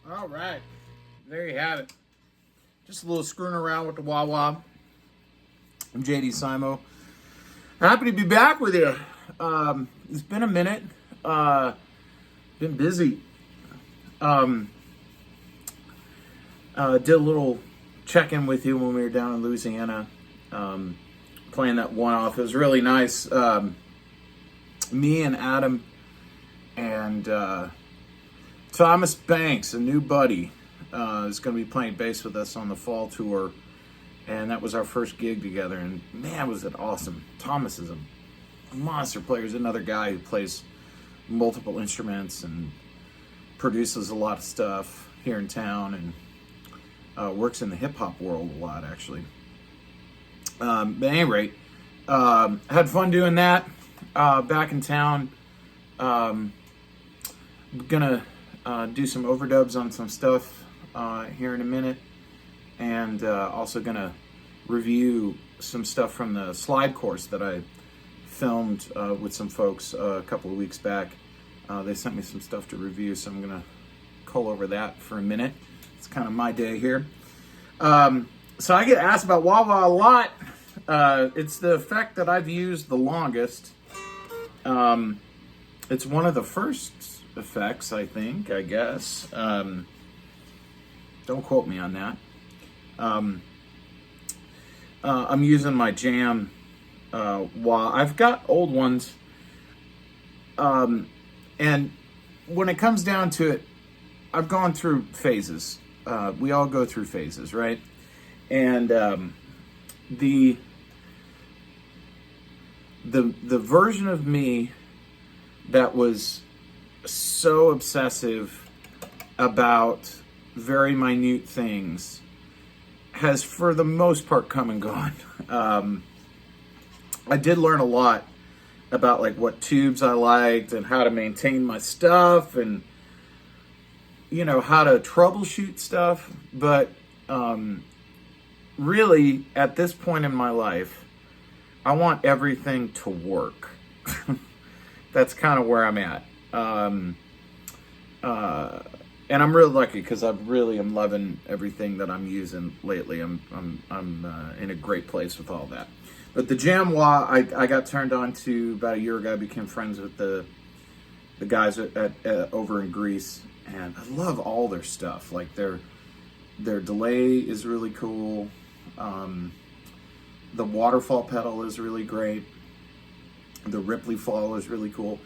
All right, there you have it. Just a little screwing around with the wah wah. I'm JD Simo. Happy to be back with you. It's been a minute. Been busy. Did a little check-in with you when we were down in Louisiana, playing that one-off. It was really nice. Me and Adam and Thomas Banks, a new buddy, is going to be playing bass with us on the fall tour, and that was our first gig together, and man, was it awesome. Thomas is a monster player. He's another guy who plays multiple instruments and produces a lot of stuff here in town, and works in the hip-hop world a lot, actually. But at any rate, had fun doing that. Back in town, gonna do some overdubs on some stuff here in a minute, and also gonna review some stuff from the slide course that I filmed with some folks a couple of weeks back. They sent me some stuff to review, so I'm gonna cull over that for a minute. It's kind of my day here. So I get asked about wah wah a lot. It's the effect that I've used the longest. It's one of the first effects, I think, I guess. Don't quote me on that. I'm using my Jam wah. I've got old ones. And when it comes down to it, I've gone through phases. We all go through phases, right? And the version of me that was so obsessive about very minute things has, for the most part, come and gone. I did learn a lot about like what tubes I liked and how to maintain my stuff and, you know, how to troubleshoot stuff. But really, at this point in my life, I want everything to work. That's kind of where I'm at. And I'm really lucky because I really am loving everything that I'm using lately. I'm in a great place with all that. But the Jam Wah, I got turned on to about a year ago. I became friends with the guys at over in Greece, and I love all their stuff. Like their delay is really cool. The waterfall pedal is really great. The Ripley fall is really cool.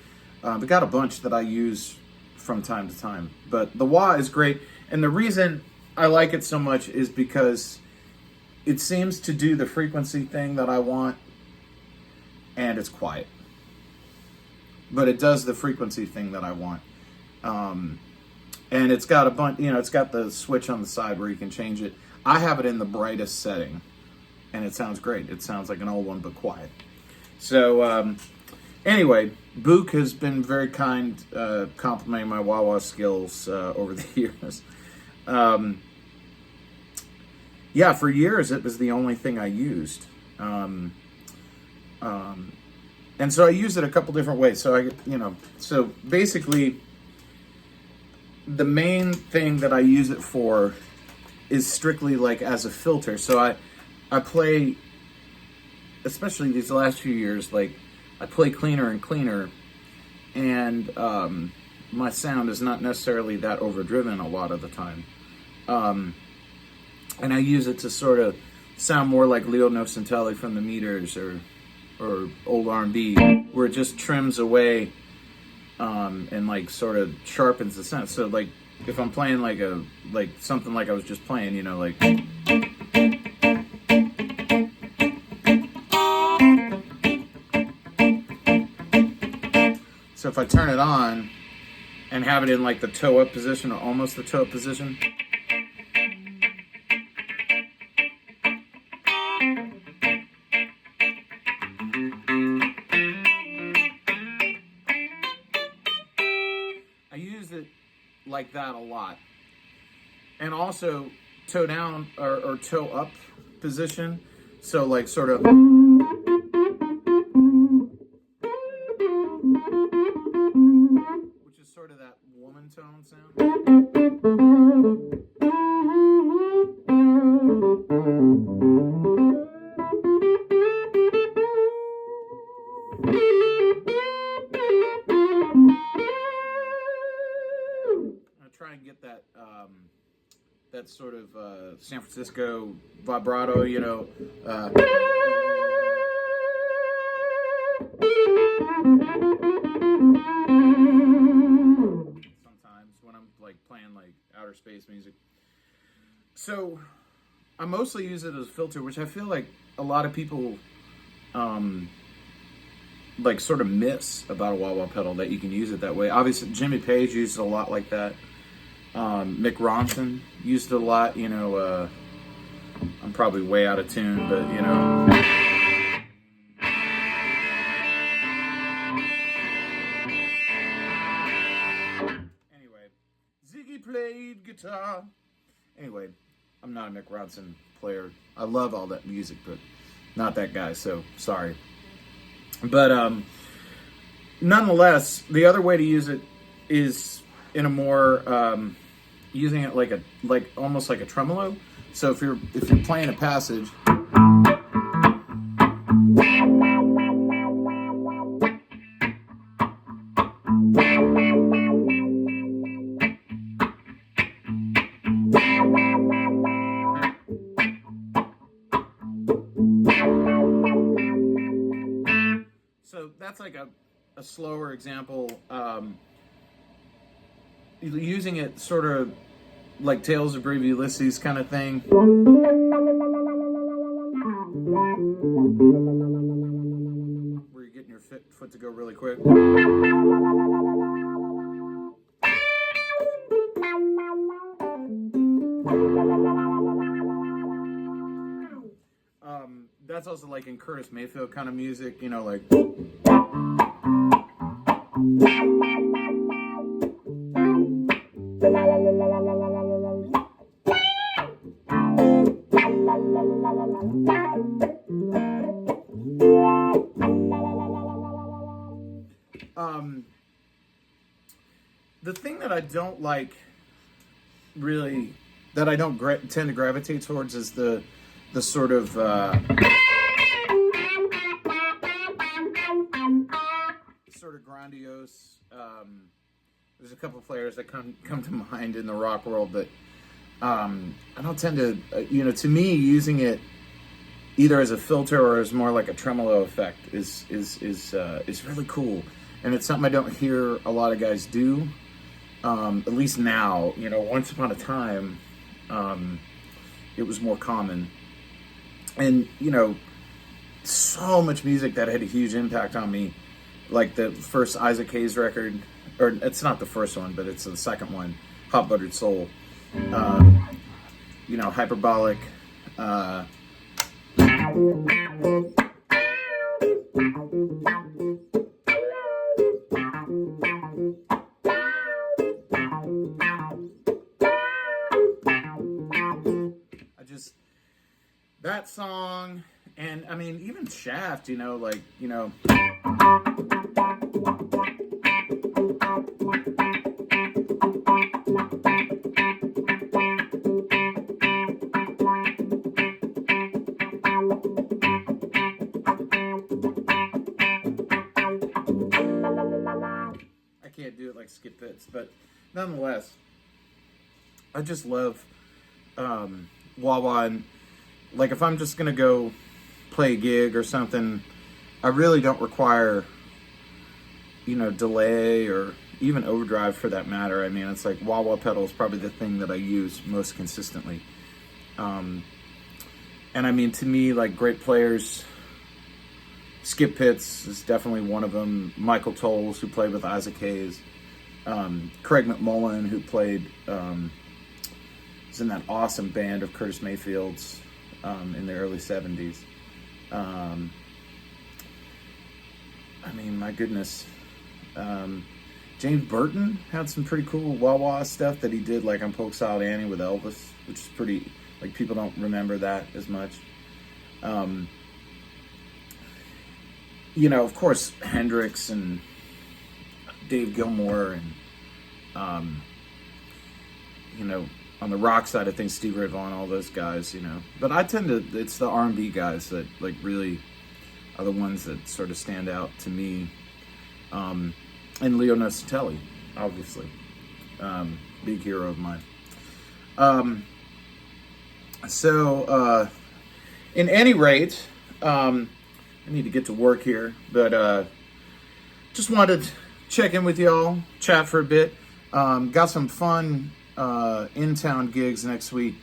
They got a bunch that I use from time to time, but the wah is great. And the reason I like it so much is because it seems to do the frequency thing that I want, and it's quiet. But it does the frequency thing that I want. And it's got a bunch, it's got the switch on the side where you can change it. I have it in the brightest setting, and it sounds great. It sounds like an old one, but quiet. So, anyway, Book has been very kind, complimenting my wah wah skills over the years. Yeah, for years it was the only thing I used. And so I use it a couple different ways. So so basically the main thing that I use it for is strictly like as a filter. So I play, especially these last few years, like I play cleaner and cleaner, and my sound is not necessarily that overdriven a lot of the time. And I use it to sort of sound more like Leo Nocentelli from the Meters or old R&B, where it just trims away and like sort of sharpens the sound. So like if I'm playing like something like I was just playing, like so if I turn it on and have it in like the toe up position or almost the toe up position, I use it like that a lot. And also toe down or toe up position. So like sort of, which is sort of that woman tone sound. Try and get that that sort of San Francisco vibrato, sometimes when I'm like playing like outer space music. So I mostly use it as a filter, which I feel like a lot of people like sort of miss about a wah wah pedal, that you can use it that way. Obviously Jimmy Page used it a lot like that. Mick Ronson used it a lot. I'm probably way out of tune, but anyway, Ziggy played guitar. Anyway, I'm not a Mick Ronson player. I love all that music, but not that guy, so sorry. But nonetheless, the other way to use it is in a more using it like almost like a tremolo. So if you're playing a passage, so that's like a slower example. Using it sort of like Tales of Brave Ulysses kind of thing. Where you're getting your foot to go really quick. That's also like in Curtis Mayfield kind of music, like. The thing that I don't like really, that I don't tend to gravitate towards is the sort of sort of grandiose. There's a couple players that come to mind in the rock world, but I don't tend to, to me, using it either as a filter or as more like a tremolo effect is really cool, and it's something I don't hear a lot of guys do. At least now, once upon a time, it was more common, and so much music that had a huge impact on me, like the first Isaac Hayes record, or it's not the first one, but it's the second one, Hot Buttered Soul. Hyperbolic. I just, that song, and I mean, even Shaft, can't do it like Skip Fitz, but nonetheless, I just love wah wah, and like if I'm just gonna go play a gig or something, I really don't require delay or even overdrive for that matter. I mean, it's like wah wah pedal is probably the thing that I use most consistently, and I mean, to me, like, great players, Skip Pitts is definitely one of them. Michael Tolles, who played with Isaac Hayes. Craig McMullen, who played, was in that awesome band of Curtis Mayfield's in the early 70s. I mean, my goodness. James Burton had some pretty cool wah-wah stuff that he did, like on Polk Solid Annie with Elvis, which is pretty, like, people don't remember that as much. Of course, Hendrix and Dave Gilmour and, on the rock side of things, Steve Ray Vaughan, all those guys, But I tend to, it's the R&B guys that, like, really are the ones that sort of stand out to me. And Leo Nositelli, obviously. Big hero of mine. In any rate, I need to get to work here, but just wanted to check in with y'all, chat for a bit. Got some fun in-town gigs next week.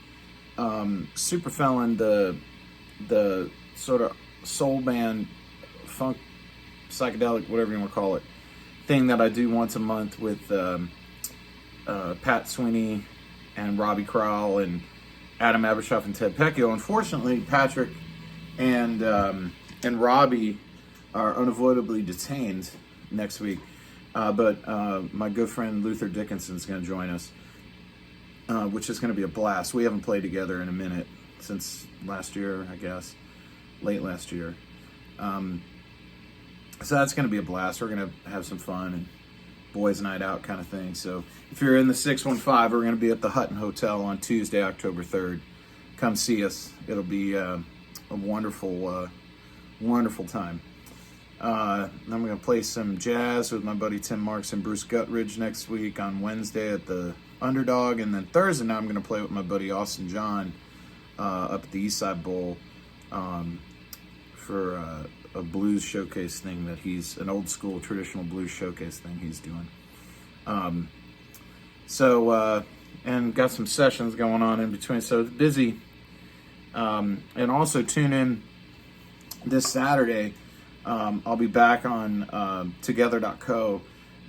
Superfelon, the sort of soul band, funk, psychedelic, whatever you want to call it, thing that I do once a month with Pat Sweeney and Robbie Crowell and Adam Abershoff and Ted Pecchio. Unfortunately, Patrick and Robbie are unavoidably detained next week, but my good friend Luther Dickinson is going to join us, which is going to be a blast. We haven't played together in a minute, since last year, I guess, late last year. So that's going to be a blast. We're going to have some fun and boys' night out kind of thing. So if you're in the 615, we're going to be at the Hutton Hotel on Tuesday, October 3rd. Come see us. It'll be a wonderful, wonderful time. Then I'm going to play some jazz with my buddy Tim Marks and Bruce Guttridge next week on Wednesday at the Underdog. And then Thursday night I'm going to play with my buddy Austin John up at the Eastside Bowl for a blues showcase thing that he's, an old school traditional blues showcase thing he's doing. And got some sessions going on in between, so it's busy. And also tune in this Saturday. I'll be back on together.co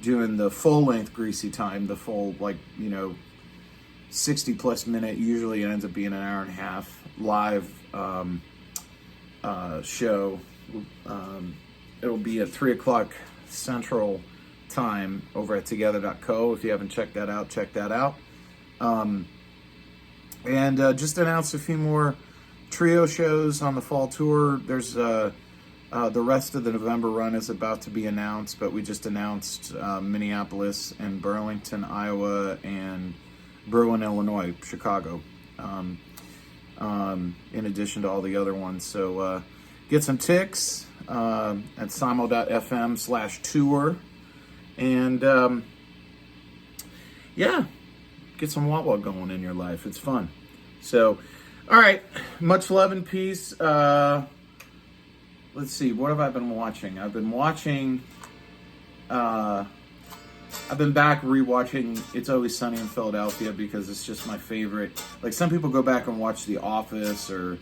doing the full-length Greasy Time, the full, 60-plus minute, usually it ends up being an hour and a half, live show. It'll be at 3 o'clock Central Time over at together.co. If you haven't checked that out, check that out. And just announced a few more trio shows on the fall tour. There's the rest of the November run is about to be announced, but we just announced Minneapolis and Burlington, Iowa, and Berwyn, Illinois, Chicago, in addition to all the other ones. So get some ticks at simo.fm/tour. And yeah, get some wah wah going in your life. It's fun. So, all right, much love and peace. Let's see, what have I been watching? I've been back rewatching It's Always Sunny in Philadelphia because it's just my favorite. Like, some people go back and watch The Office or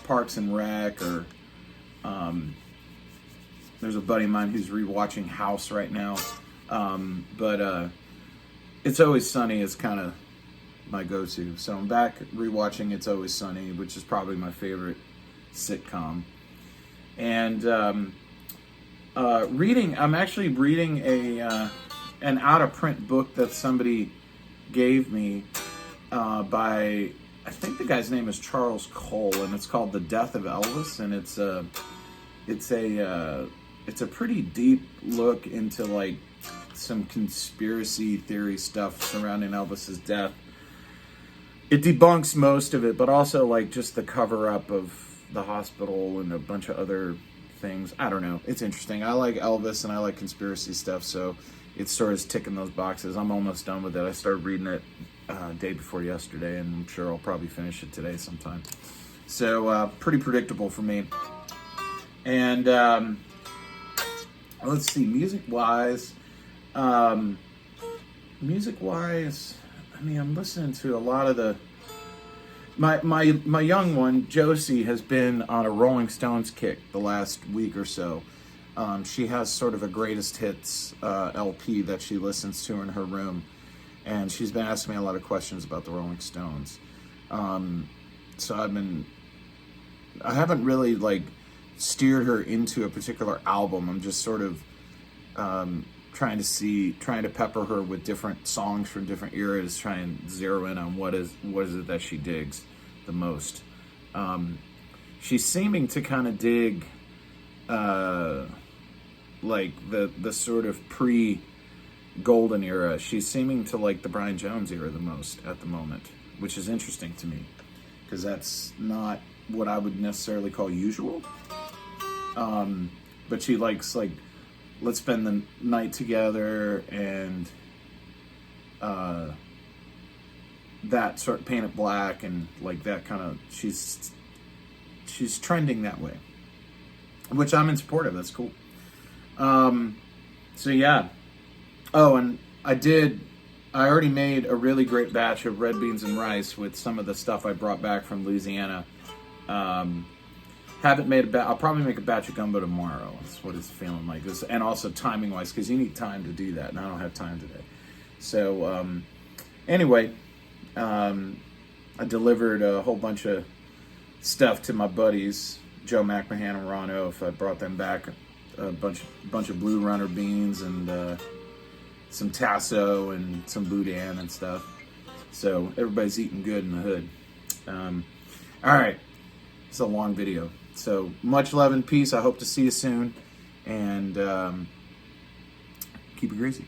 Parks and Rec, or there's a buddy of mine who's rewatching House right now. But It's Always Sunny is kind of my go-to. So I'm back rewatching It's Always Sunny, which is probably my favorite sitcom. And I'm actually reading an out-of-print book that somebody gave me by, I think the guy's name is Charles Cole, and it's called The Death of Elvis, and it's a pretty deep look into like some conspiracy theory stuff surrounding Elvis's death. It debunks most of it, but also like just the cover-up of the hospital and a bunch of other things. I don't know. It's interesting. I like Elvis and I like conspiracy stuff, so it sort of ticking those boxes. I'm almost done with it. I started reading it day before yesterday, and I'm sure I'll probably finish it today sometime. So pretty predictable for me. And let's see, music-wise, I mean, I'm listening to a lot of the. My young one, Josie, has been on a Rolling Stones kick the last week or so. She has sort of a greatest hits LP that she listens to in her room, and she's been asking me a lot of questions about the Rolling Stones. So I haven't really like steered her into a particular album. I'm just sort of trying to pepper her with different songs from different eras, try and zero in on what is it that she digs the most. She's seeming to kind of dig like the sort of pre-golden era. She's seeming to like the Brian Jones era the most at the moment, which is interesting to me because that's not what I would necessarily call usual. But she likes like, let's spend the night together, and that sort of Paint It Black, and like that kind of, she's trending that way, which I'm in support of. That's cool. So yeah. Oh, and I already made a really great batch of red beans and rice with some of the stuff I brought back from Louisiana. Haven't made I'll probably make a batch of gumbo tomorrow. That's what it's feeling like. And also timing wise, because you need time to do that, and I don't have time today. So anyway, I delivered a whole bunch of stuff to my buddies, Joe McMahon and Ron Oaf. I brought them back a bunch of Blue Runner beans and some Tasso and some Boudin and stuff. So everybody's eating good in the hood. All right, it's a long video. So much love and peace. I hope to see you soon, and keep it greasy.